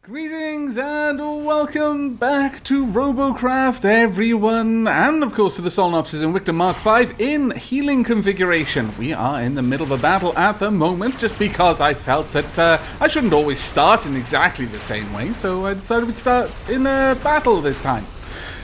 Greetings and welcome back to Robocraft, everyone, and of course to the Solnopsis and Victor Mark V in healing configuration. We are in the middle of a battle at the moment, just because I felt that I shouldn't always start in exactly the same way, so I decided we'd start in a battle this time.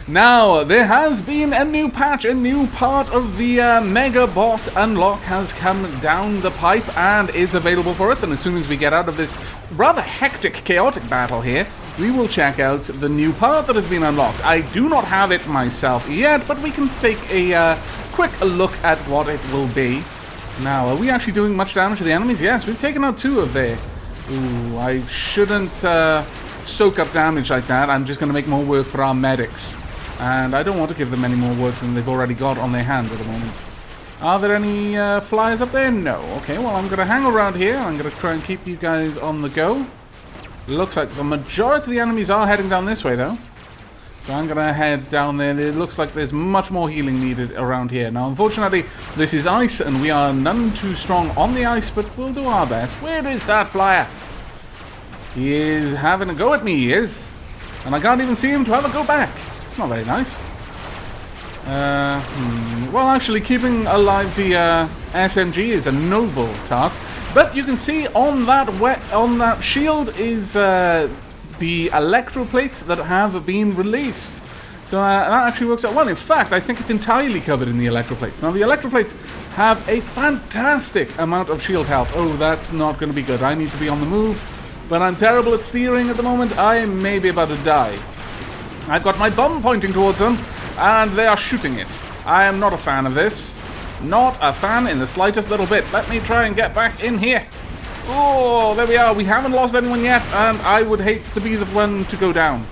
Now, there has been a new patch, a new part of the Mega Bot unlock has come down the pipe and is available for us, and as soon as we get out of this rather hectic, chaotic battle here, we will check out the new part that has been unlocked. I do not have it myself yet, but we can take a quick look at what it will be. Now, are we actually doing much damage to the enemies? Yes, we've taken out two of their... Ooh, I shouldn't soak up damage like that. I'm just going to make more work for our medics. And I don't want to give them any more work than they've already got on their hands at the moment. Are there any flyers up there? No. Okay, well, I'm going to hang around here. I'm going to try and keep you guys on the go. Looks like the majority of the enemies are heading down this way, though. So I'm going to head down there. It looks like there's much more healing needed around here. Now, unfortunately, this is ice, and we are none too strong on the ice, but we'll do our best. Where is that flyer? He is having a go at me, he is. And I can't even see him to have a go back. It's not very nice. Well, actually, keeping alive the SMG is a noble task. But you can see on that shield is the electroplates that have been released. So that actually works out well. In fact, I think it's entirely covered in the electroplates. Now, the electroplates have a fantastic amount of shield health. Oh, that's not going to be good. I need to be on the move. But I'm terrible at steering at the moment. I may be about to die. I've got my bomb pointing towards them, and they are shooting it. I am not a fan of this. Not a fan in the slightest little bit. Let me try and get back in here. Oh, there we are. We haven't lost anyone yet, and I would hate to be the one to go down.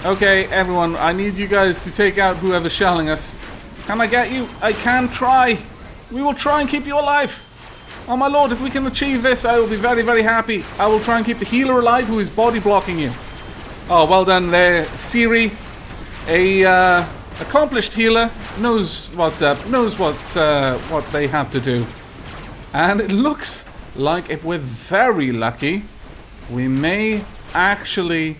Okay, everyone, I need you guys to take out whoever's shelling us. Can I get you? I can try. We will try and keep you alive. Oh my lord, if we can achieve this, I will be very, very happy. I will try and keep the healer alive who is body blocking you. Oh, well done there, Siri. A accomplished healer knows what's up, knows what they have to do. And it looks like if we're very lucky, we may actually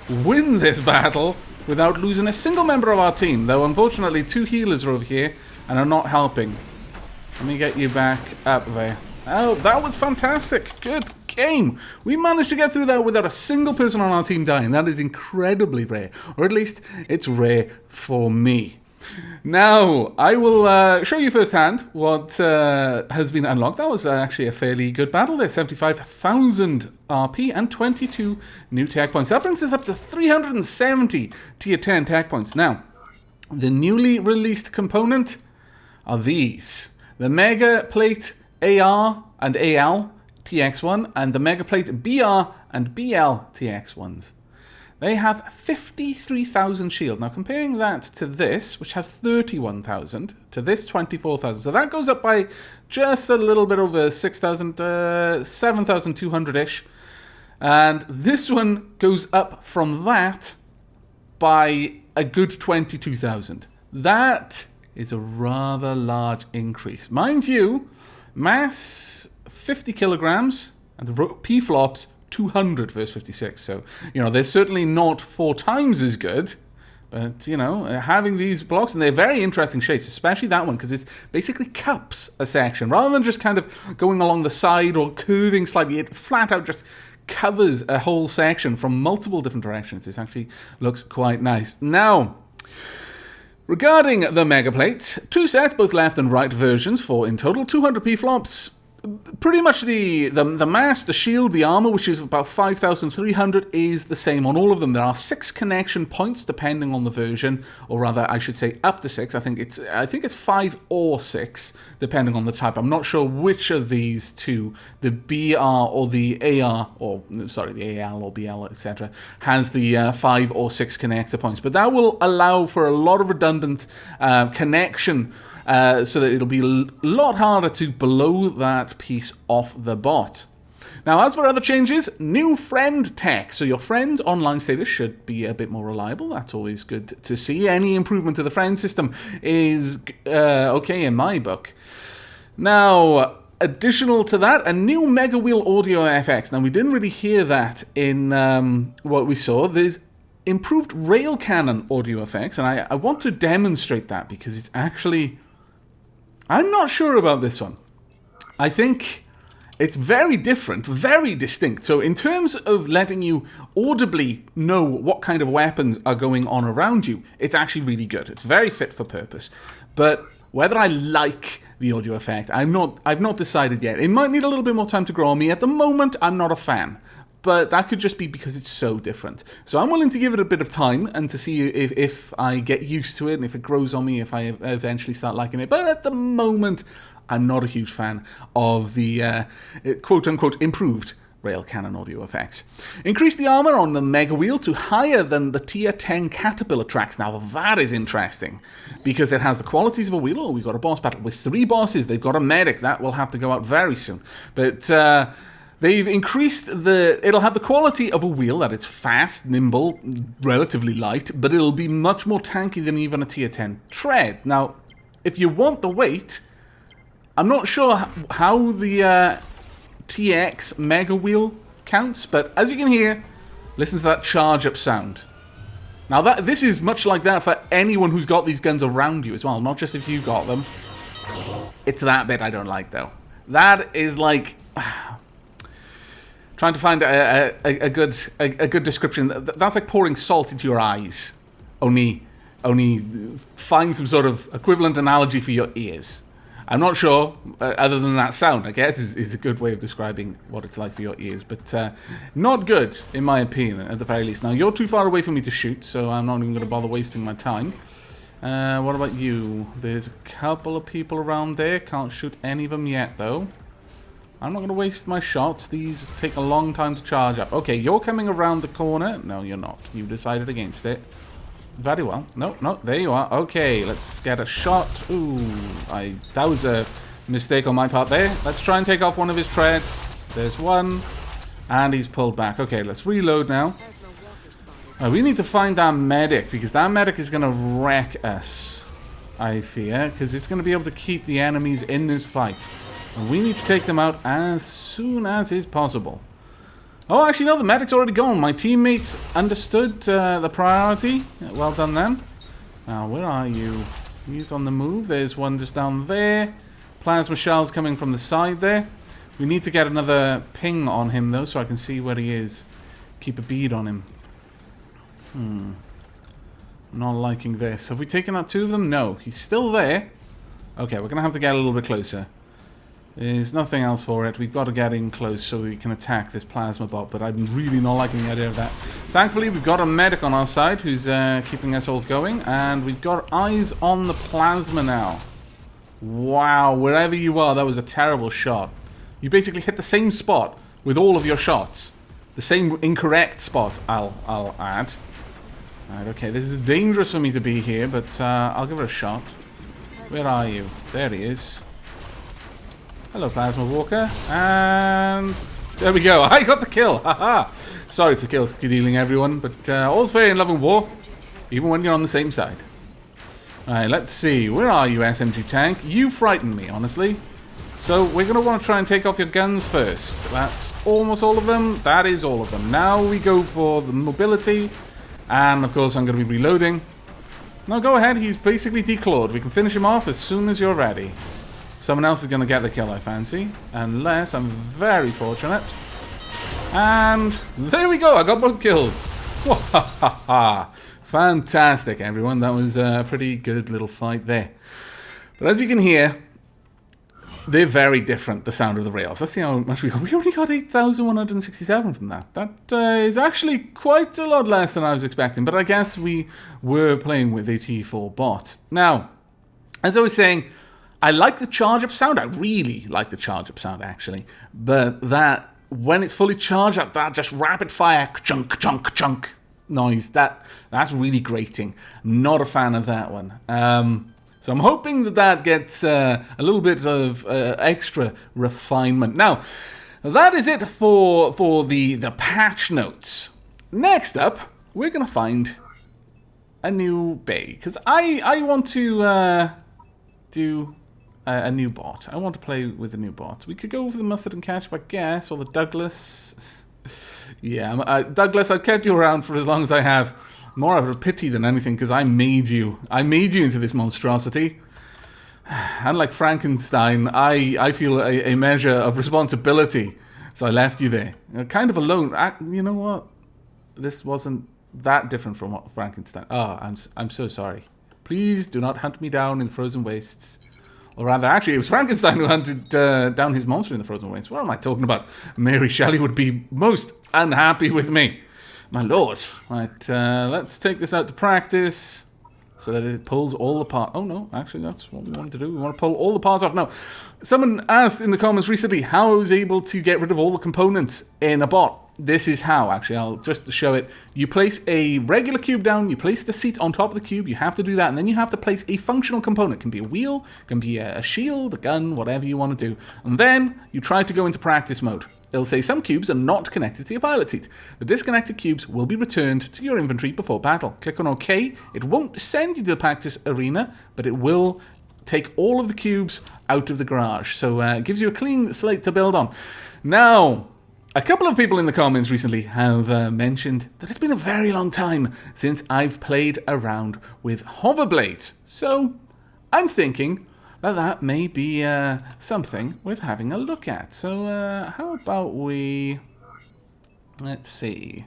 win this battle without losing a single member of our team. Though, unfortunately, two healers are over here and are not helping. Let me get you back up there. Oh, that was fantastic. Good game. We managed to get through that without a single person on our team dying. That is incredibly rare. Or at least, it's rare for me. Now, I will show you firsthand what has been unlocked. That was actually a fairly good battle there. 75,000 RP and 22 new tech points. That brings us up to 370 tier 10 tech points. Now, the newly released component are these. The Mega Plate AR and AL TX1 and the Mega Plate BR and BL TX1s. They have 53,000 shield. Now comparing that to this, which has 31,000, to this 24,000. So that goes up by just a little bit over 6,000, 7,200-ish. And this one goes up from that by a good 22,000. That is a rather large increase. Mind you, mass 50 kilograms and the P-flops 200 versus 56. So, you know, they're certainly not 4 times as good. But, you know, having these blocks, and they're very interesting shapes, especially that one, because it basically cups a section. Rather than just kind of going along the side or curving slightly, it flat out just covers a whole section from multiple different directions. This actually looks quite nice. Now, regarding the Mega Plate, 2 sets, both left and right versions for in total 200 P-flops. Pretty much the mass, the shield, the armor, which is about 5,300, is the same on all of them. There are 6 connection points depending on the version, or rather, I should say up to 6. I think it's 5 or 6 depending on the type. I'm not sure which of these two, the BR or the AR, or sorry, the AL or BL, etc., has the 5 or 6 connector points. But that will allow for a lot of redundant connection. So that it'll be a lot harder to blow that piece off the bot. Now, as for other changes, new friend tech. So your friend's online status should be a bit more reliable. That's always good to see. Any improvement to the friend system is okay in my book. Now, additional to that, a new Mega Wheel Audio FX. Now, we didn't really hear that in what we saw. There's improved rail cannon audio effects, and I want to demonstrate that because it's actually... I'm not sure about this one. I think it's very different, very distinct. So in terms of letting you audibly know what kind of weapons are going on around you, it's actually really good. It's very fit for purpose. But whether I like the audio effect, I've not decided yet. It might need a little bit more time to grow on me. At the moment, I'm not a fan. But that could just be because it's so different. So I'm willing to give it a bit of time and to see if I get used to it and if it grows on me, if I eventually start liking it. But at the moment, I'm not a huge fan of the quote-unquote improved rail cannon audio effects. Increase the armor on the Mega Wheel to higher than the tier 10 Caterpillar tracks. Now that is interesting because it has the qualities of a wheel. Oh, we've got a boss battle with 3 bosses. They've got a medic. That will have to go out very soon. But... they've increased it'll have the quality of a wheel, that it's fast, nimble, relatively light, but it'll be much more tanky than even a tier 10 tread. Now, if you want the weight, I'm not sure how the TX Mega Wheel counts, but as you can hear, listen to that charge up sound. Now, this is much like that for anyone who's got these guns around you as well, not just if you got them. It's that bit I don't like, though. That is like... trying to find a good description. That's like pouring salt into your eyes. Only find some sort of equivalent analogy for your ears. I'm not sure, other than that sound, I guess, is a good way of describing what it's like for your ears. But not good, in my opinion, at the very least. Now, you're too far away for me to shoot, so I'm not even going to bother wasting my time. What about you? There's a couple of people around there. Can't shoot any of them yet, though. I'm not going to waste my shots. These take a long time to charge up. Okay, you're coming around the corner. No, you're not. You decided against it. Very well. No, there you are. Okay, let's get a shot. Ooh, that was a mistake on my part there. Let's try and take off one of his treads. There's one. And he's pulled back. Okay, let's reload now. We need to find that medic, because that medic is going to wreck us, I fear, because it's going to be able to keep the enemies in this fight. And we need to take them out as soon as is possible. Oh, actually, no, the medic's already gone. My teammates understood the priority. Well done, then. Now, where are you? He's on the move. There's one just down there. Plasma shells coming from the side there. We need to get another ping on him, though, so I can see where he is. Keep a bead on him. Not liking this. Have we taken out 2 of them? No. He's still there. Okay, we're going to have to get a little bit closer. There's nothing else for it. We've got to get in close so we can attack this plasma bot, but I'm really not liking the idea of that. Thankfully, we've got a medic on our side who's keeping us all going, and we've got eyes on the plasma now. Wow, wherever you are, that was a terrible shot. You basically hit the same spot with all of your shots. The same incorrect spot, I'll add. Alright, okay, this is dangerous for me to be here, but I'll give it a shot. Where are you? There he is. Hello, Plasma Walker. And there we go. I got the kill. Haha. Sorry for kill stealing, everyone, but all's fair in love and war, even when you're on the same side. Alright, let's see. Where are you, SMG tank? You frighten me, honestly. So we're going to want to try and take off your guns first. That's almost all of them. That is all of them. Now we go for the mobility. And, of course, I'm going to be reloading. No, go ahead. He's basically declawed. We can finish him off as soon as you're ready. Someone else is going to get the kill, I fancy. Unless I'm very fortunate. And there we go. I got both kills. Fantastic, everyone. That was a pretty good little fight there. But as you can hear, they're very different, the sound of the rails. Let's see how much we got. We only got 8,167 from that. That is actually quite a lot less than I was expecting. But I guess we were playing with a T4 bot. Now, as I was saying, I like the charge-up sound. I really like the charge-up sound, actually. But that, when it's fully charged up, that just rapid-fire chunk, chunk, chunk noise, that's really grating. Not a fan of that one. So I'm hoping that gets a little bit of extra refinement. Now, that is it for the patch notes. Next up, we're going to find a new bay. Because I want to do a new bot. I want to play with a new bot. We could go for the mustard and ketchup, I guess, or the Douglas. Yeah, Douglas, I've kept you around for as long as I have. More out of pity than anything, because I made you. I made you into this monstrosity. Unlike Frankenstein, I feel a measure of responsibility. So I left you there. Kind of alone. You know what? This wasn't that different from what Frankenstein. Oh, I'm so sorry. Please do not hunt me down in the frozen wastes. Or rather, actually, it was Frankenstein who hunted down his monster in the frozen wastes. What am I talking about? Mary Shelley would be most unhappy with me. My lord. Right, let's take this out to practice so that it pulls all the parts. Oh, no, actually, that's what we wanted to do. We want to pull all the parts off. Now, someone asked in the comments recently how I was able to get rid of all the components in a bot. This is how, actually. I'll just show it. You place a regular cube down, you place the seat on top of the cube, you have to do that, and then you have to place a functional component. It can be a wheel, it can be a shield, a gun, whatever you want to do. And then you try to go into practice mode. It'll say some cubes are not connected to your pilot seat. The disconnected cubes will be returned to your inventory before battle. Click on OK. It won't send you to the practice arena, but it will take all of the cubes out of the garage. So it gives you a clean slate to build on. Now, a couple of people in the comments recently have mentioned that it's been a very long time since I've played around with hoverblades. So I'm thinking that may be something worth having a look at. So how about we... Let's see.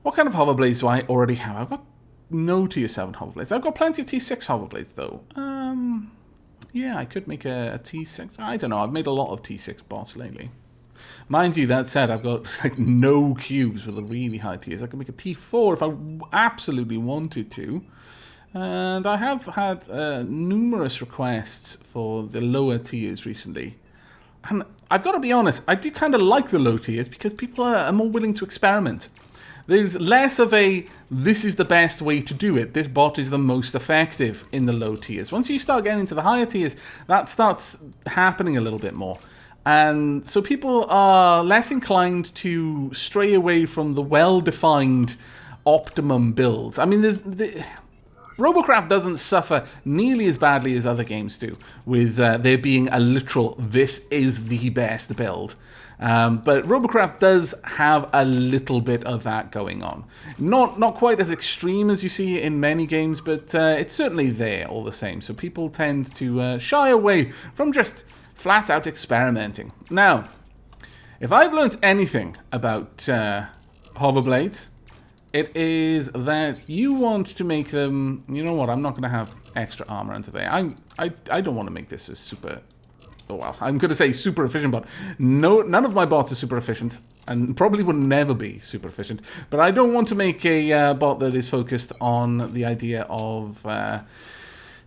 What kind of hoverblades do I already have? I've got no tier 7 hoverblades. I've got plenty of T6 hoverblades though. Yeah, I could make a T6. I don't know. I've made a lot of T6 bots lately. Mind you, that said, I've got like no cubes for the really high tiers. I can make a T4 if I absolutely wanted to. And I have had numerous requests for the lower tiers recently. And I've got to be honest, I do kind of like the low tiers because people are more willing to experiment. There's less of a, this is the best way to do it, this bot is the most effective in the low tiers. Once you start getting into the higher tiers, that starts happening a little bit more. And so people are less inclined to stray away from the well-defined optimum builds. I mean, Robocraft doesn't suffer nearly as badly as other games do, with there being a literal, this is the best build. But Robocraft does have a little bit of that going on. Not quite as extreme as you see in many games, but it's certainly there all the same. So people tend to shy away from just flat out experimenting. Now, if I've learned anything about hoverblades, it is that you want to make them, you know what, I'm not going to have extra armor under there. I don't want to make this a super, oh well, I'm going to say super efficient bot. No, none of my bots are super efficient, and probably will never be super efficient. But I don't want to make a bot that is focused on the idea of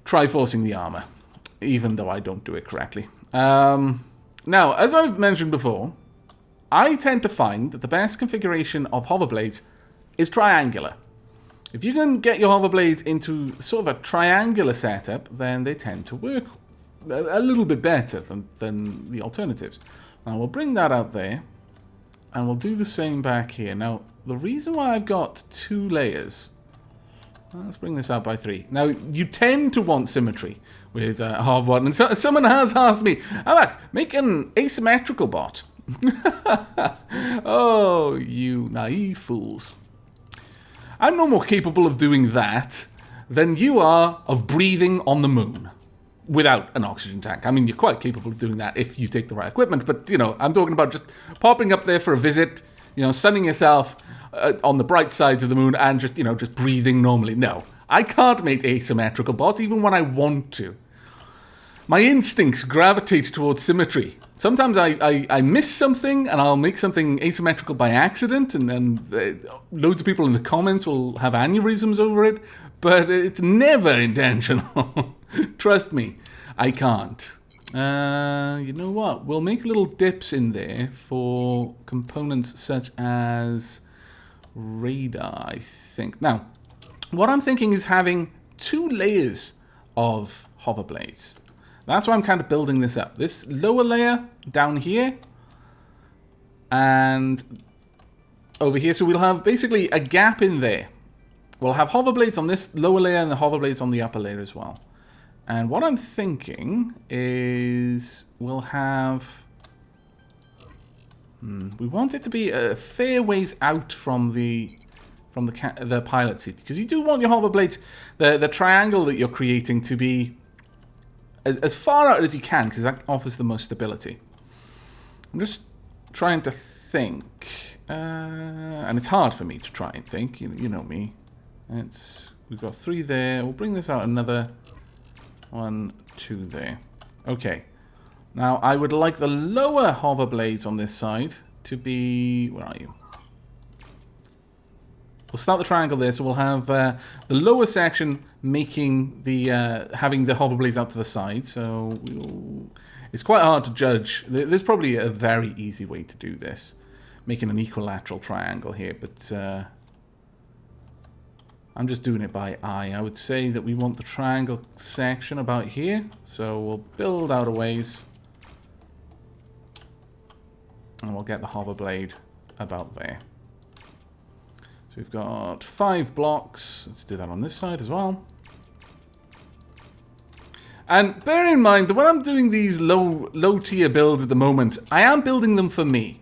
triforcing the armor, even though I don't do it correctly. Now, as I've mentioned before, I tend to find that the best configuration of hoverblades is triangular. If you can get your hoverblades into sort of a triangular setup, then they tend to work a little bit better than the alternatives. Now we'll bring that out there, and we'll do the same back here. Now, the reason why I've got 2 layers, let's bring this out by 3. Now, you tend to want symmetry with hover bot, and so, someone has asked me, Alak, make an asymmetrical bot. Oh, you naive fools. I'm no more capable of doing that than you are of breathing on the moon without an oxygen tank. I mean, you're quite capable of doing that if you take the right equipment, but, you know, I'm talking about just popping up there for a visit, you know, sunning yourself on the bright sides of the moon and just, you know, just breathing normally. No, I can't make asymmetrical bots even when I want to. My instincts gravitate towards symmetry. Sometimes I miss something and I'll make something asymmetrical by accident, and loads of people in the comments will have aneurysms over it, but it's never intentional. Trust me, I can't. You know what? We'll make little dips in there for components such as radar, I think. Now, what I'm thinking is having 2 layers of hoverblades. That's why I'm kind of building this up. This lower layer down here and over here. So we'll have basically a gap in there. We'll have hoverblades on this lower layer and the hoverblades on the upper layer as well. And what I'm thinking is we'll have... we want it to be a fair ways out from the pilot seat, because you do want your hover blades, the triangle that you're creating, to be as far out as you can, because that offers the most stability. I'm just trying to think, and it's hard for me to try and think. You know me. We've got 3 there. We'll bring this out another 1, 2 there. Okay. Now I would like the lower hover blades on this side to be... Where are you? We'll start the triangle there, so we'll have the lower section making the having the hover blades out to the side. So it's quite hard to judge. There's probably a very easy way to do this, making an equilateral triangle here, but I'm just doing it by eye. I would say that we want the triangle section about here, so we'll build out a ways, and we'll get the hover blade about there. So we've got 5 blocks. Let's do that on this side as well. And bear in mind that when I'm doing these low tier builds at the moment, I am building them for me.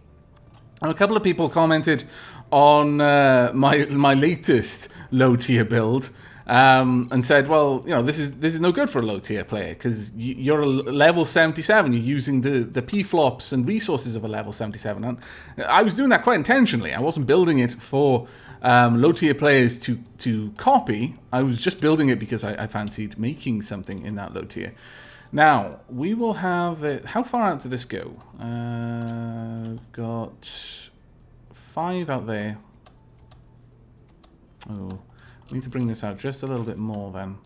And a couple of people commented on my latest low tier build and said, well, you know, this is no good for a low tier player because you're a level 77. You're using the P-flops and resources of a level 77. And I was doing that quite intentionally. I wasn't building it for low tier players to copy. I was just building it because I fancied making something in that low tier. Now, we will have it. How far out did this go? Got 5 out there. Oh, we need to bring this out just a little bit more then.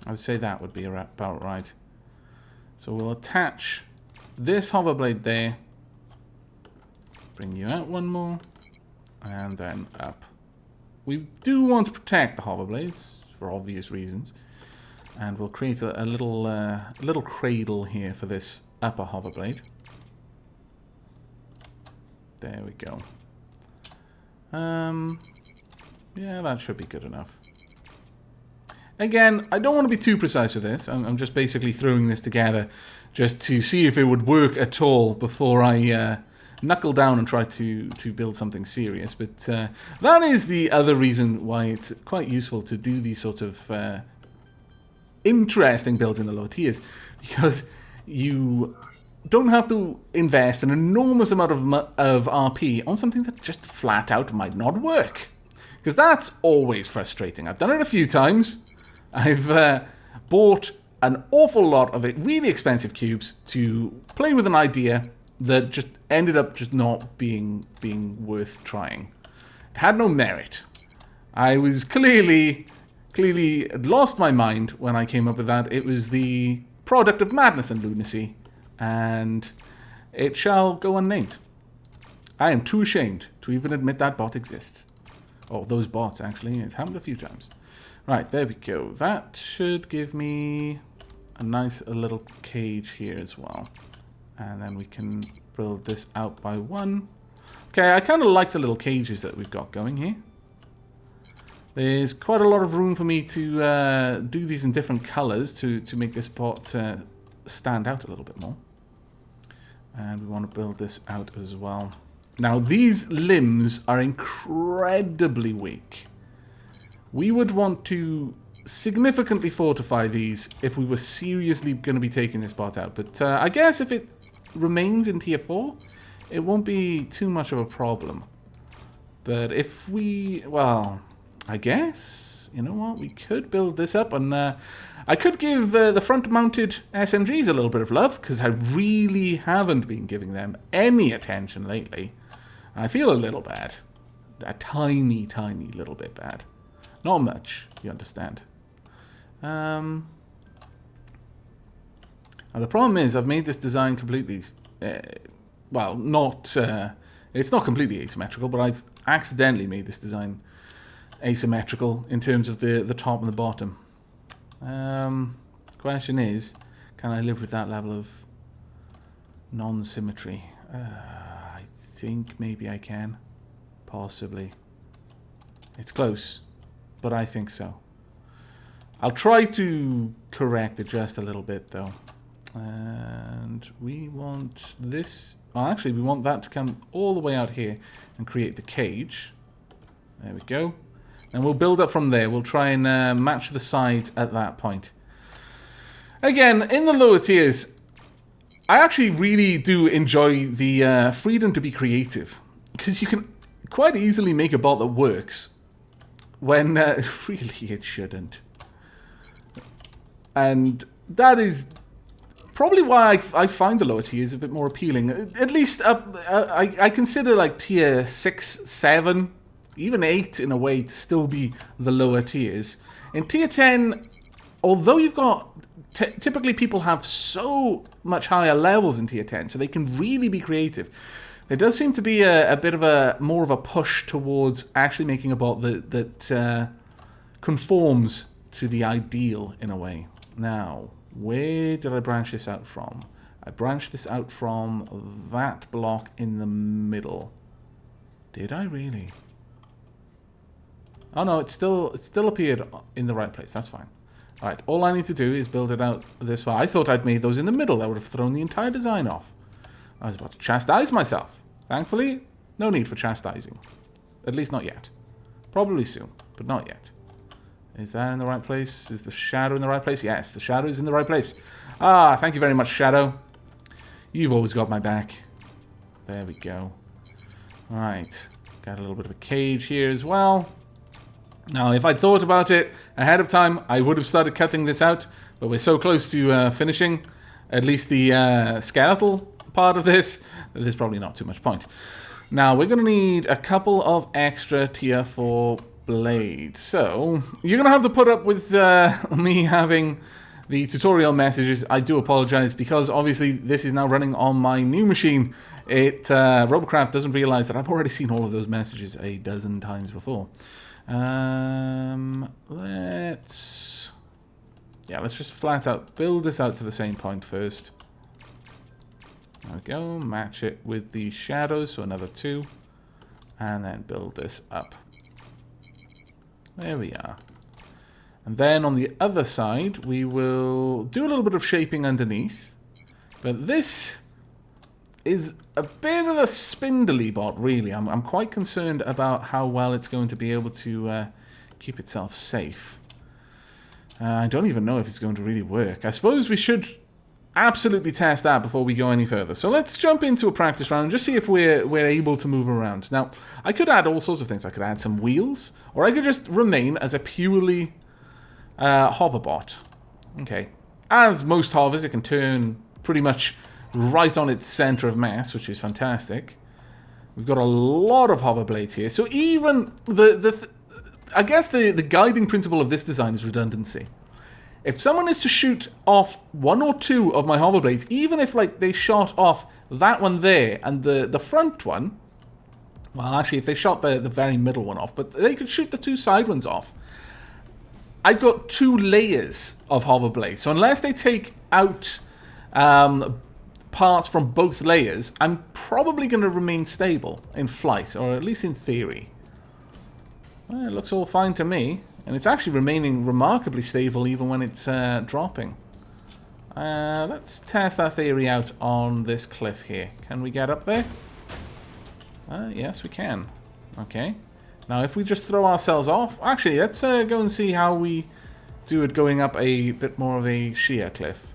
I would say that would be about right. So we'll attach this hover blade there. Bring you out 1 more. And then up. We do want to protect the hover blades for obvious reasons. And we'll create a little cradle here for this upper hover blade. There we go. Yeah, that should be good enough. Again, I don't want to be too precise with this. I'm just basically throwing this together just to see if it would work at all before I knuckle down and try to build something serious. But that is the other reason why it's quite useful to do these sorts of interesting builds in the low tiers, because you don't have to invest an enormous amount of RP on something that just flat out might not work. Because that's always frustrating. I've done it a few times. I've bought an awful lot of really expensive cubes to play with an idea that just ended up just not being worth trying. It had no merit. I was clearly lost my mind when I came up with that. It was the product of madness and lunacy, and it shall go unnamed. I am too ashamed to even admit that bot exists. Oh, those bots, actually. It happened a few times. Right, there we go. That should give me a nice little cage here as well. And then we can build this out by 1. Okay, I kind of like the little cages that we've got going here. There's quite a lot of room for me to do these in different colors to make this bot stand out a little bit more. And we want to build this out as well. Now, these limbs are incredibly weak. We would want to significantly fortify these if we were seriously going to be taking this bot out. But I guess if it remains in tier 4, it won't be too much of a problem. But if we... well, I guess... you know what? We could build this up, and I could give the front-mounted SMGs a little bit of love, because I really haven't been giving them any attention lately. I feel a little bad. A tiny, tiny little bit bad. Not much, you understand. Now the problem is I've made this design completely... well, not... it's not completely asymmetrical, but I've accidentally made this design asymmetrical in terms of the top and the bottom. The question is, can I live with that level of non-symmetry? I think maybe I can. Possibly. It's close, but I think so. I'll try to correct it just a little bit, though. And we want this... Well, actually, we want that to come all the way out here and create the cage. There we go. And we'll build up from there. We'll try and match the sides at that point. Again, in the lower tiers, I actually really do enjoy the freedom to be creative. Because you can quite easily make a bot that works when really it shouldn't. And that is probably why I find the lower tiers a bit more appealing. At least I consider like tier 6, 7, even 8 in a way to still be the lower tiers. In tier 10, although you've got... typically people have so much higher levels in tier 10, so they can really be creative. There does seem to be a bit of a... more of a push towards actually making a bot that conforms to the ideal in a way. Now... where did I branch this out from? I branched this out from that block in the middle. Did I really? Oh no, it still appeared in the right place. That's fine. Alright, all I need to do is build it out this far. I thought I'd made those in the middle. That would have thrown the entire design off. I was about to chastise myself. Thankfully, no need for chastising. At least not yet. Probably soon, but not yet. Is that in the right place? Is the shadow in the right place? Yes, the shadow is in the right place. Ah, thank you very much, Shadow. You've always got my back. There we go. Alright. Got a little bit of a cage here as well. Now, if I'd thought about it ahead of time, I would have started cutting this out. But we're so close to finishing, at least the skeletal part of this, that there's probably not too much point. Now, we're going to need a couple of extra tier 4 blades. So, you're going to have to put up with me having the tutorial messages. I do apologize because obviously this is now running on my new machine. Robocraft doesn't realize that I've already seen all of those messages a dozen times before. Let's just flat out build this out to the same point first. There we go. Match it with the shadows, so another 2. And then build this up. There we are. And then on the other side, we will do a little bit of shaping underneath. But this is a bit of a spindly bot, really. I'm quite concerned about how well it's going to be able to keep itself safe. I don't even know if it's going to really work. I suppose we should absolutely test that before we go any further. So let's jump into a practice round and just see if we're able to move around. Now, I could add all sorts of things. I could add some wheels, or I could just remain as a purely hoverbot. Okay. As most hovers, it can turn pretty much right on its center of mass, which is fantastic. We've got a lot of hover blades here. So even I guess the guiding principle of this design is redundancy. If someone is to shoot off 1 or 2 of my hover blades, even if like they shot off that one there and the front one, well, actually, if they shot the very middle one off, but they could shoot the 2 side ones off. I've got 2 layers of hover blades. So unless they take out parts from both layers, I'm probably going to remain stable in flight, or at least in theory. Well, it looks all fine to me. And it's actually remaining remarkably stable even when it's dropping. Let's test our theory out on this cliff here. Can we get up there? Yes, we can. Okay. Now, if we just throw ourselves off... Actually, let's go and see how we do it going up a bit more of a sheer cliff.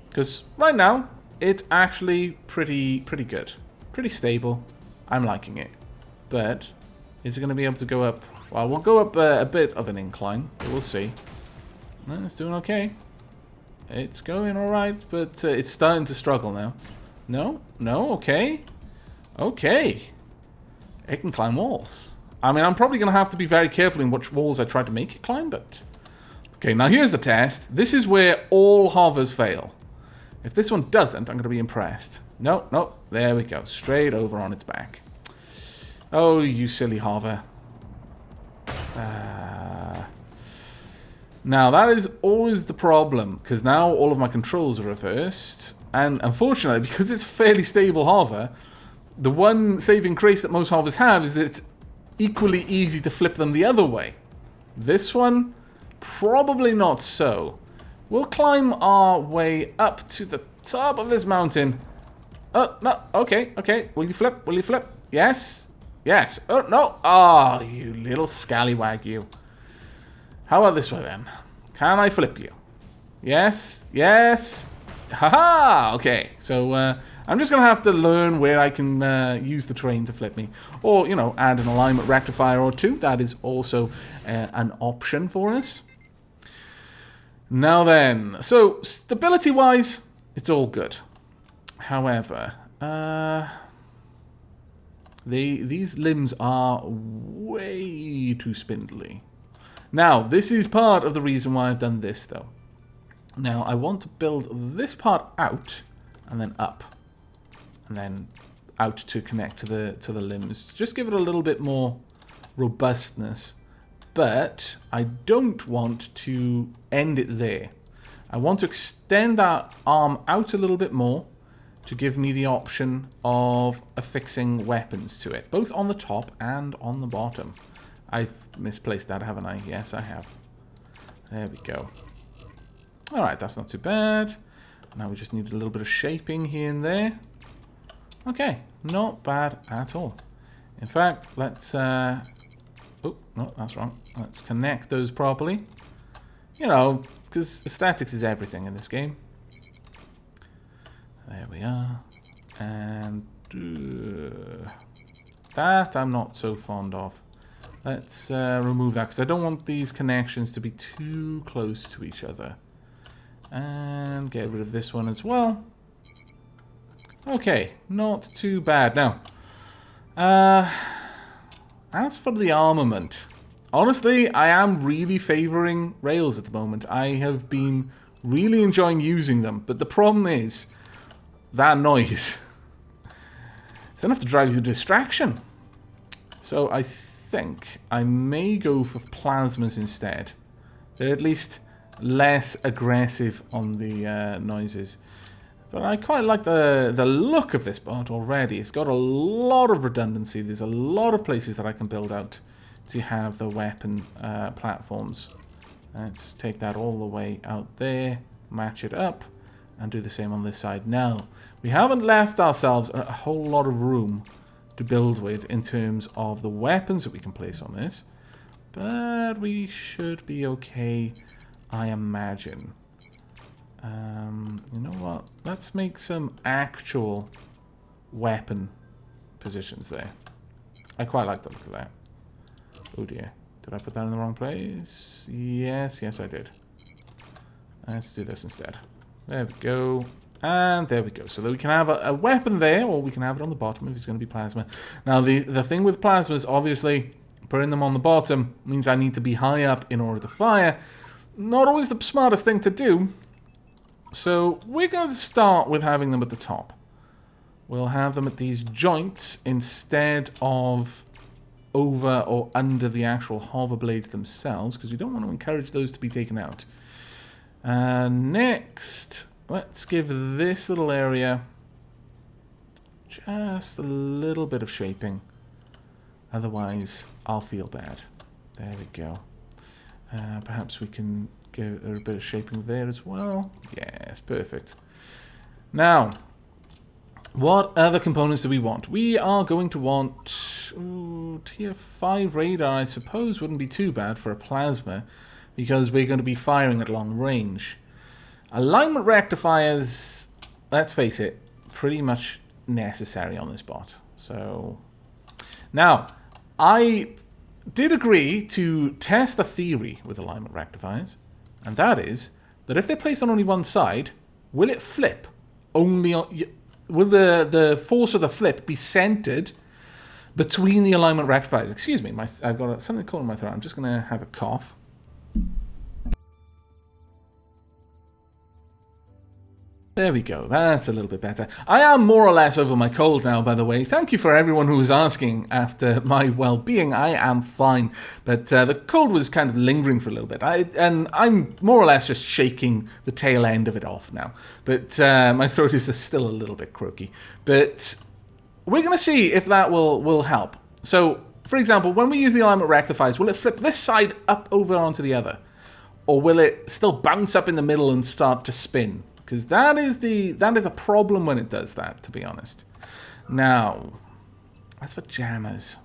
Because right now, it's actually pretty good. Pretty stable. I'm liking it. But, is it going to be able to go up... Well, we'll go up a bit of an incline. We'll see. It's doing okay. It's going alright, but it's starting to struggle now. No, okay. Okay. It can climb walls. I mean, I'm probably going to have to be very careful in which walls I try to make it climb, but... Okay, now here's the test. This is where all hovers fail. If this one doesn't, I'm going to be impressed. No, there we go. Straight over on its back. Oh, you silly hover. Now that is always the problem, because now all of my controls are reversed, and unfortunately, because it's a fairly stable hover, the one saving grace that most hovers have is that it's equally easy to flip them the other way. This one Probably not so. We'll climb our way up to the top of this mountain. Oh, no. Okay, okay. Will you flip? Will you flip? Yes. Yes. Oh, no. Oh, you little scallywag, you. How about this way, then? Can I flip you? Yes. Yes. Haha. Okay. So, I'm just going to have to learn where I can use the terrain to flip me. Or, you know, add an alignment rectifier or two. That is also an option for us. Now then. So, stability-wise, it's all good. However, these limbs are way too spindly. Now, this is part of the reason why I've done this, though. Now, I want to build this part out and then up. And then out to connect to the limbs. Just give it a little bit more robustness. But I don't want to end it there. I want to extend that arm out a little bit more to give me the option of affixing weapons to it, both on the top and on the bottom. I've misplaced that, haven't I? Yes, I have. There we go. Alright, that's not too bad. Now we just need a little bit of shaping here and there. Okay, not bad at all. In fact, let's... oh, no, that's wrong. Let's connect those properly. You know, because aesthetics is everything in this game. There we are. And that I'm not so fond of. Let's remove that, because I don't want these connections to be too close to each other. And get rid of this one as well. Okay, not too bad. Now, as for the armament, honestly, I am really favoring rails at the moment. I have been really enjoying using them, but the problem is that noise. It's enough to drive you to distraction. So I think I may go for plasmas instead. They're at least less aggressive on the noises. But I quite like the look of this bot already. It's got a lot of redundancy. There's a lot of places that I can build out to have the weapon platforms. Let's take that all the way out there, match it up, and do the same on this side. Now, we haven't left ourselves a whole lot of room to build with in terms of the weapons that we can place on this. But we should be okay, I imagine. You know what? Let's make some actual weapon positions there. I quite like the look of that. Oh dear. Did I put that in the wrong place? Yes, yes I did. Let's do this instead. There we go. And there we go. So that we can have a weapon there, or we can have it on the bottom if it's going to be plasma. Now the thing with plasmas, obviously, putting them on the bottom means I need to be high up in order to fire. Not always the smartest thing to do. So we're going to start with having them at the top. We'll have them at these joints instead of over or under the actual hover blades themselves, because we don't want to encourage those to be taken out. Next, let's give this little area just a little bit of shaping. Otherwise, I'll feel bad. There we go. Perhaps we can give a bit of shaping there as well. Yes, perfect. Now, what other components do we want? We are going to want... Ooh, tier 5 radar, I suppose, wouldn't be too bad for a plasma, because we're going to be firing at long range. Alignment rectifiers, let's face it, pretty much necessary on this bot. So, now, I did agree to test a theory with alignment rectifiers, and that is that if they're placed on only one side, will it flip only on... Will the force of the flip be centered between the alignment rectifiers? Excuse me, I've got something caught in my throat. I'm just going to have a cough. There we go. That's a little bit better. I am more or less over my cold now, by the way. Thank you for everyone who was asking after my well-being. I am fine. But the cold was kind of lingering for a little bit. And I'm more or less just shaking the tail end of it off now. But my throat is still a little bit croaky. But we're going to see if that will help. So, for example, when we use the alignment rectifiers, will it flip this side up over onto the other? Or will it still bounce up in the middle and start to spin? Because that is a problem when it does that, to be honest. Now, as for jammers,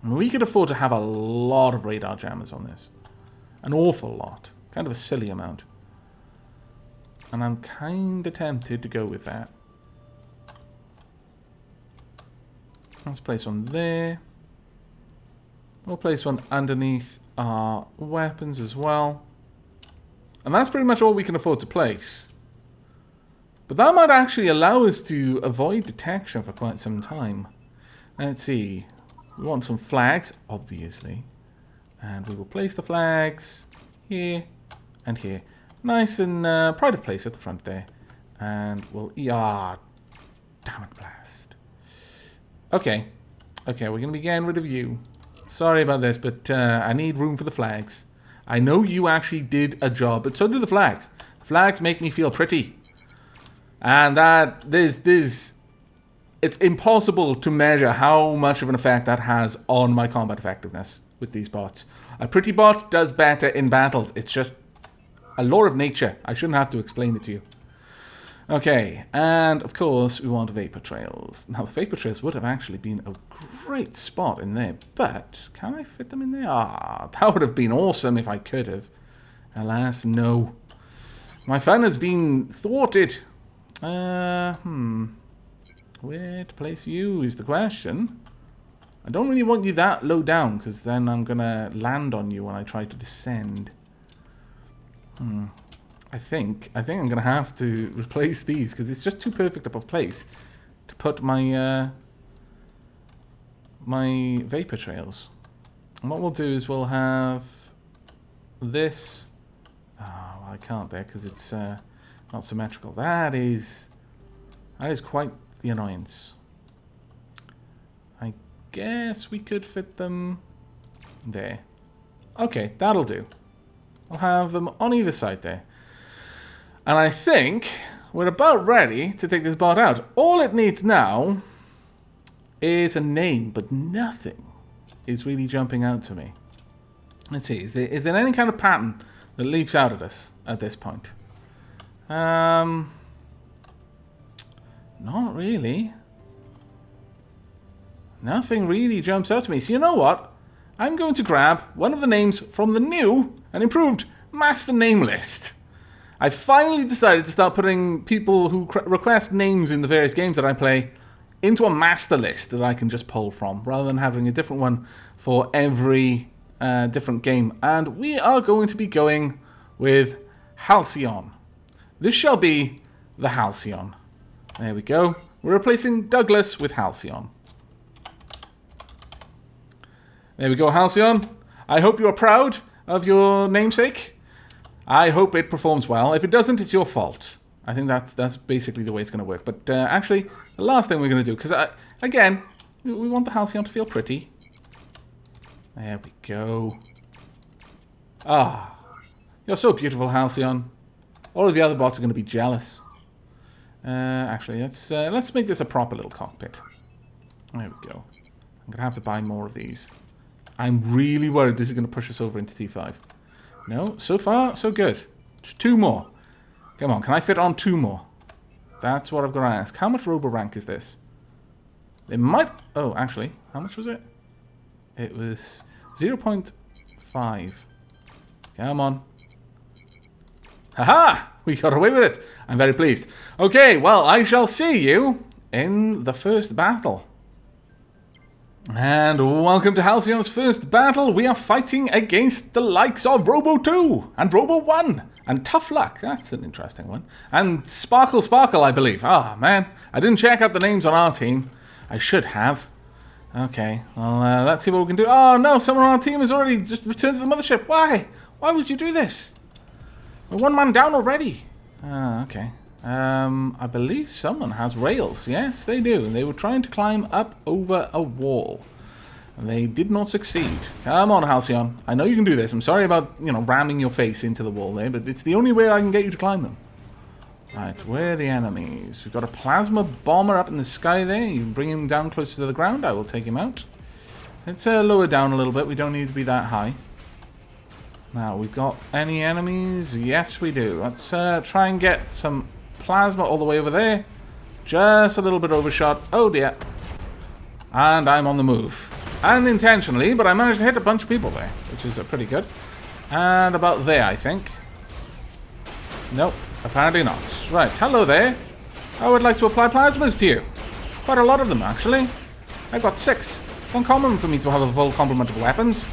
we could afford to have a lot of radar jammers on this. An awful lot. Kind of a silly amount. And I'm kind of tempted to go with that. Let's place one there. We'll place one underneath our weapons as well. And that's pretty much all we can afford to place. But that might actually allow us to avoid detection for quite some time. Let's see. We want some flags, obviously. And we will place the flags here and here. Nice and pride of place at the front there. And we'll... damn it, blast. Okay. Okay, we're going to be getting rid of you. Sorry about this, but I need room for the flags. I know you actually did a job, but so do the flags. The flags make me feel pretty. And that... It's impossible to measure how much of an effect that has on my combat effectiveness with these bots. A pretty bot does better in battles. It's just a law of nature. I shouldn't have to explain it to you. Okay, and of course we want vapor trails. Now the vapor trails would have actually been a great spot in there, but can I fit them in there? Ah, that would have been awesome if I could have. Alas, no. My fun has been thwarted. Where to place you is the question. I don't really want you that low down, because then I'm going to land on you when I try to descend. I think I'm going to have to replace these, because it's just too perfect up of place to put my my vapor trails. And what we'll do is we'll have this. Oh, well, I can't there, because it's not symmetrical. That is quite the annoyance. I guess we could fit them there. Okay, that'll do. I'll have them on either side there. And I think we're about ready to take this bot out. All it needs now is a name, but nothing is really jumping out to me. Let's see, is there any kind of pattern that leaps out at us at this point? Not really. Nothing really jumps out to me. So you know what? I'm going to grab one of the names from the new and improved master name list. I finally decided to start putting people who request names in the various games that I play into a master list that I can just pull from, rather than having a different one for every different game. And we are going to be going with Halceon. This shall be the Halceon. There we go. We're replacing Douglas with Halceon. There we go, Halceon. I hope you are proud of your namesake. I hope it performs well. If it doesn't, it's your fault. I think that's basically the way it's going to work. But actually, the last thing we're going to do, because again, we want the Halceon to feel pretty. There we go. Ah, you're so beautiful, Halceon. All of the other bots are going to be jealous. Actually, let's make this a proper little cockpit. There we go. I'm going to have to buy more of these. I'm really worried this is going to push us over into T5. No, so far, so good. Just 2 more. Come on, can I fit on 2 more? That's what I've got to ask. How much Robo rank is this? It might... Oh, actually, how much was it? It was 0.5. Come on. Haha! We got away with it. I'm very pleased. Okay, well, I shall see you in the first battle. And welcome to Halceon's first battle. We are fighting against the likes of Robo 2 and Robo 1 and Tough Luck. That's an interesting one. And Sparkle Sparkle, I believe. Ah, man. I didn't check out the names on our team. I should have. Okay, well, let's see what we can do. Oh, no, someone on our team has already just returned to the mothership. Why? Why would you do this? We're 1 man down already. Ah, okay. I believe someone has rails. Yes, they do. They were trying to climb up over a wall. And they did not succeed. Come on, Halceon. I know you can do this. I'm sorry about, ramming your face into the wall there, but it's the only way I can get you to climb them. Right, where are the enemies? We've got a plasma bomber up in the sky there. You bring him down closer to the ground. I will take him out. Let's lower down a little bit. We don't need to be that high. Now, we've got any enemies? Yes, we do. Let's try and get some plasma all the way over there. Just a little bit overshot. Oh dear. And I'm on the move. Unintentionally, but I managed to hit a bunch of people there, which is pretty good. And about there, I think. Nope, apparently not. Right, hello there. I would like to apply plasmas to you. Quite a lot of them, actually. I've got 6. It's uncommon for me to have a full complement of weapons.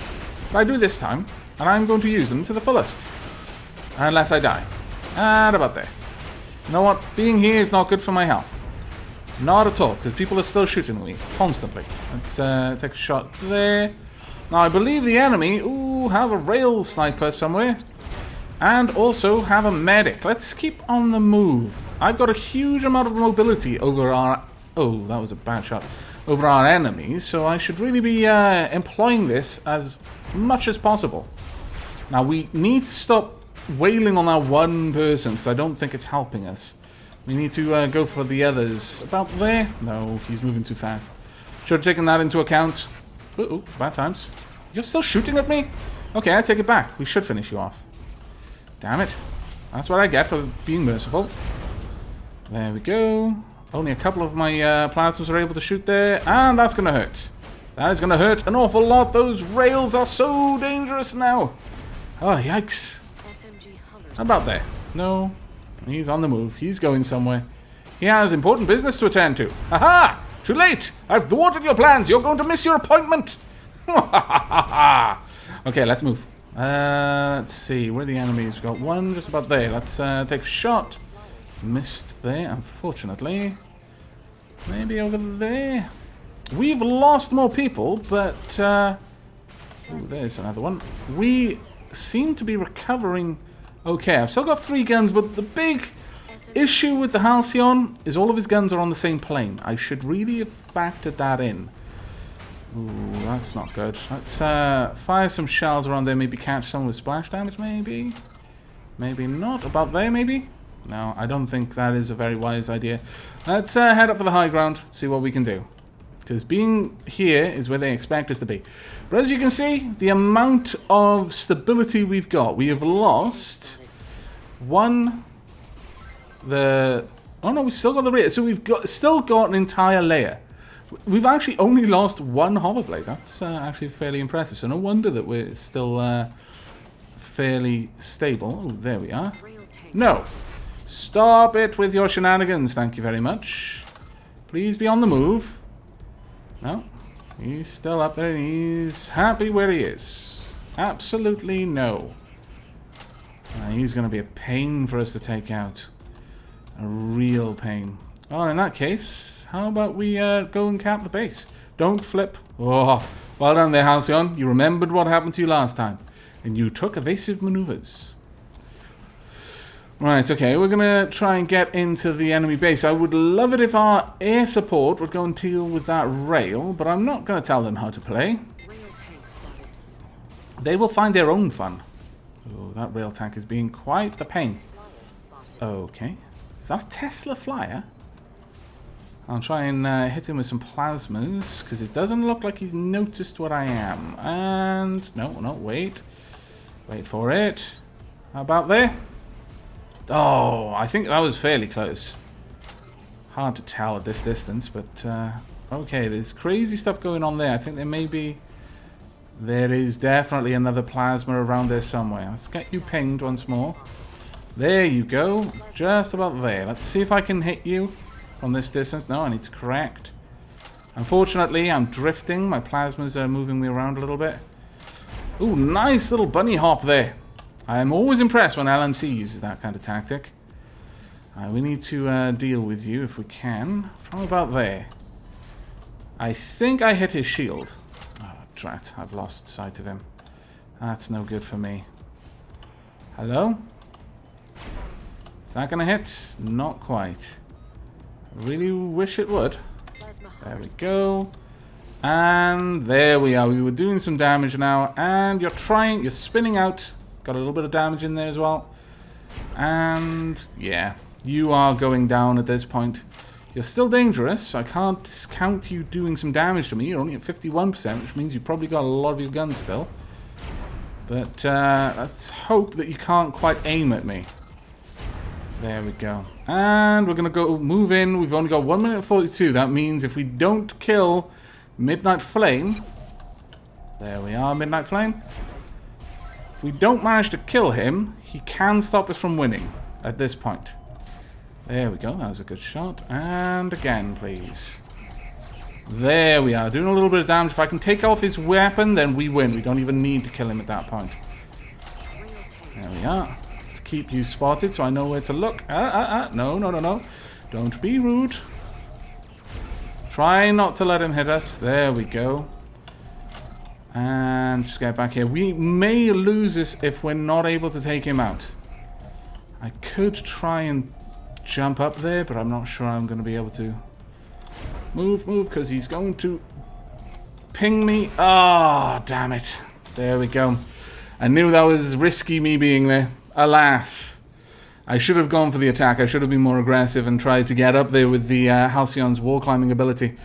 But I do this time, and I'm going to use them to the fullest. Unless I die. And about there. You know what? Being here is not good for my health. Not at all, because people are still shooting at me constantly. Let's take a shot there. Now, I believe the enemy, have a rail sniper somewhere. And also have a medic. Let's keep on the move. I've got a huge amount of mobility over our... Oh, that was a bad shot. Over our enemies, so I should really be employing this as much as possible. Now, we need to stop wailing on that one person, because I don't think it's helping us. We need to go for the others. About there? No, he's moving too fast. Should have taken that into account. Ooh, bad times. You're still shooting at me? Okay, I take it back. We should finish you off. Damn it. That's what I get for being merciful. There we go. Only a couple of my plasmas are able to shoot there. And that's going to hurt. That is going to hurt an awful lot. Those rails are so dangerous now. Oh, yikes. How about there? No. He's on the move. He's going somewhere. He has important business to attend to. Aha! Too late! I've thwarted your plans. You're going to miss your appointment. Okay, let's move. Let's see. Where are the enemies? We've got one just about there. Let's take a shot. Missed there, unfortunately. Maybe over there. We've lost more people, but... oh, there's another one. We seem to be recovering... Okay, I've still got 3 guns, but the big issue with the Halceon is all of his guns are on the same plane. I should really have factored that in. Ooh, that's not good. Let's fire some shells around there, maybe catch some with splash damage, maybe? Maybe not. About there, maybe? No, I don't think that is a very wise idea. Let's head up for the high ground, see what we can do. Because being here is where they expect us to be. But as you can see, the amount of stability we've got. We have lost one... Oh no, we've still got the rear. So we've still got an entire layer. We've actually only lost 1 hoverblade. That's actually fairly impressive. So no wonder that we're still fairly stable. Oh, there we are. No. Stop it with your shenanigans. Thank you very much. Please be on the move. No. He's still up there and he's happy where he is. Absolutely no. He's going to be a pain for us to take out. A real pain. Oh, in that case, how about we go and cap the base? Don't flip. Oh, well done there, Halceon. You remembered what happened to you last time. And you took evasive maneuvers. Right, okay, we're going to try and get into the enemy base. I would love it if our air support would go and deal with that rail, but I'm not going to tell them how to play. They will find their own fun. Oh, that rail tank is being quite the pain. Okay. Is that a Tesla flyer? I'll try and hit him with some plasmas, because it doesn't look like he's noticed what I am. And... no, wait. Wait for it. How about there? Oh, I think that was fairly close. Hard to tell at this distance, but... okay, there's crazy stuff going on there. I think there may be... there is definitely another plasma around there somewhere. Let's get you pinged once more. There you go. Just about there. Let's see if I can hit you from this distance. No, I need to correct. Unfortunately, I'm drifting. My plasmas are moving me around a little bit. Ooh, nice little bunny hop there. I'm always impressed when LMC uses that kind of tactic. We need to deal with you if we can. From about there. I think I hit his shield. Oh, drat. I've lost sight of him. That's no good for me. Hello? Is that going to hit? Not quite. I really wish it would. There we go. And there we are. We were doing some damage now. And you're spinning out. Got a little bit of damage in there as well. And yeah, you are going down at this point. You're still dangerous. I can't discount you doing some damage to me. You're only at 51%, which means you've probably got a lot of your guns still. But let's hope that you can't quite aim at me. There we go. And we're going to go move in. We've only got 1 minute 42. That means if we don't kill Midnight Flame... There we are, Midnight Flame. If we don't manage to kill him, he can stop us from winning at this point. There we go. That was a good shot. And again, please. There we are. Doing a little bit of damage. If I can take off his weapon, then we win. We don't even need to kill him at that point. There we are. Let's keep you spotted so I know where to look. No. Don't be rude. Try not to let him hit us. There we go. And just get back here. We may lose this if we're not able to take him out. I could try and jump up there, but I'm not sure I'm going to be able to. Move, because he's going to ping me. Ah, damn it. There we go. I knew that was risky, me being there. Alas. I should have gone for the attack. I should have been more aggressive and tried to get up there with the Halceon's wall climbing ability.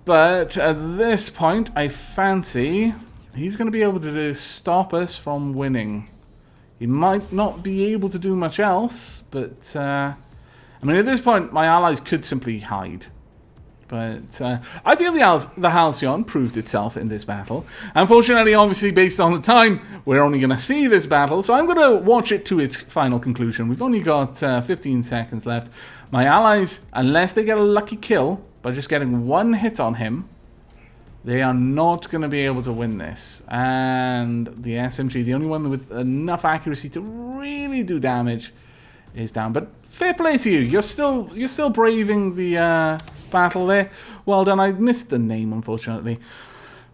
But at this point, I fancy he's going to be able to stop us from winning. He might not be able to do much else, but... I mean, at this point, my allies could simply hide. But I feel the Halcyon proved itself in this battle. Unfortunately, obviously, based on the time, we're only going to see this battle. So I'm going to watch it to its final conclusion. We've only got 15 seconds left. My allies, unless they get a lucky kill by just getting one hit on him, they are not going to be able to win this. And the SMG, the only one with enough accuracy to really do damage, is down. But fair play to you. You're still braving the... battle there. Well done. I missed the name, unfortunately.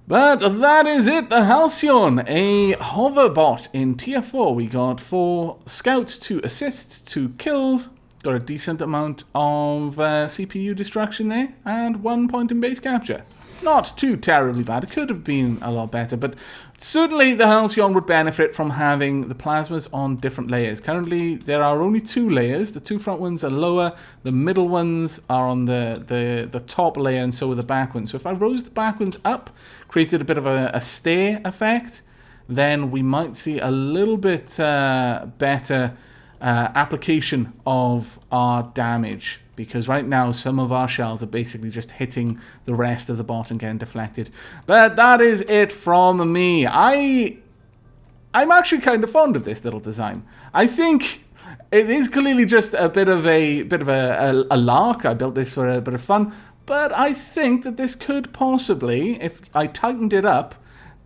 But that is it. The Halcyon, a hover bot in tier 4. We got 4 scouts, 2 assists, 2 kills. Got a decent amount of CPU destruction there. And 1 point in base capture. Not too terribly bad. It could have been a lot better, but certainly the Halcyon would benefit from having the plasmas on different layers. Currently, there are only 2 layers. The 2 front ones are lower. The middle ones are on the top layer, and so are the back ones. So if I rose the back ones up, created a bit of a stair effect, then we might see a little bit better application of our damage. Because right now, some of our shells are basically just hitting the rest of the bot and getting deflected. But that is it from me. I'm actually kind of fond of this little design. I think it is clearly just a bit of a lark. I built this for a bit of fun. But I think that this could possibly, if I tightened it up,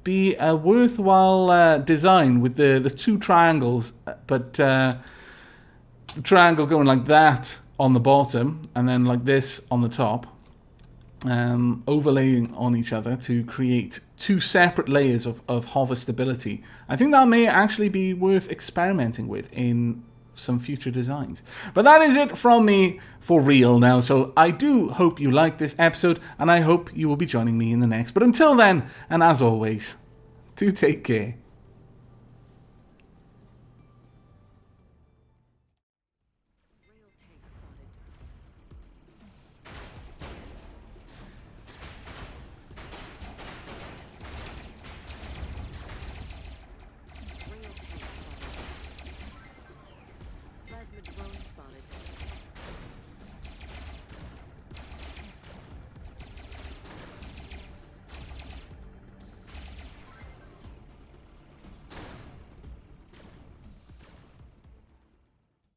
be a worthwhile design with the 2 triangles. But the triangle going like that on the bottom, and then like this on the top, overlaying on each other to create 2 separate layers of hover stability. I think that may actually be worth experimenting with in some future designs. But that is it from me for real now, so I do hope you liked this episode, and I hope you will be joining me in the next. But until then, and as always, do take care.